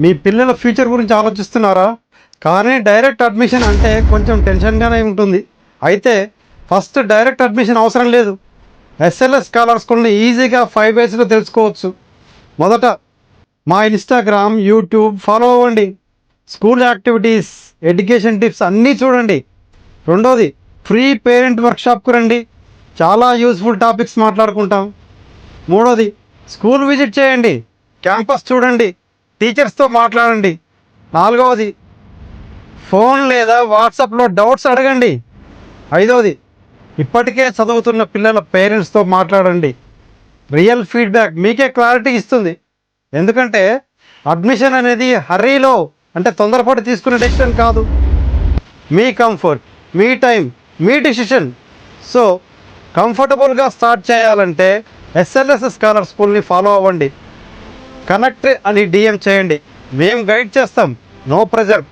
మీ పిల్లల ఫ్యూచర్ గురించి ఆలోచిస్తున్నారా? కానీ డైరెక్ట్ అడ్మిషన్ అంటే కొంచెం టెన్షన్గానే ఉంటుంది. అయితే ఫస్ట్ డైరెక్ట్ అడ్మిషన్ అవసరం లేదు. ఎస్ఎల్ఎస్ స్కాలర్ స్కూల్ని ఈజీగా 5 డేస్లో తెలుసుకోవచ్చు. మొదట మా ఇన్స్టాగ్రామ్, యూట్యూబ్ ఫాలో అవ్వండి. స్కూల్ యాక్టివిటీస్, ఎడ్యుకేషన్ టిప్స్ అన్నీ చూడండి. రెండోది, ఫ్రీ పేరెంట్ వర్క్షాప్కు రండి. చాలా యూస్ఫుల్ టాపిక్స్ మాట్లాడుకుంటాం. మూడోది, స్కూల్ విజిట్ చేయండి, క్యాంపస్ చూడండి, టీచర్స్తో మాట్లాడండి. నాలుగవది, ఫోన్ లేదా వాట్సాప్లో డౌట్స్ అడగండి. ఐదవది, ఇప్పటికే చదువుతున్న పిల్లల పేరెంట్స్తో మాట్లాడండి. రియల్ ఫీడ్బ్యాక్ మీకే క్లారిటీ ఇస్తుంది. ఎందుకంటే అడ్మిషన్ అనేది హర్రీలో అంటే తొందరపాటు తీసుకునే డెసిషన్ కాదు. మీ కంఫర్ట్, మీ టైం, మీ డిసిషన్. సో కంఫర్టబుల్గా స్టార్ట్ చేయాలంటే ఎస్ఎల్ఎస్ స్కాలర్ స్కూల్ని ఫాలో అవ్వండి. కనెక్ట్ అని డిఎం చేయండి, మేము గైడ్ చేస్తాం. No pressure.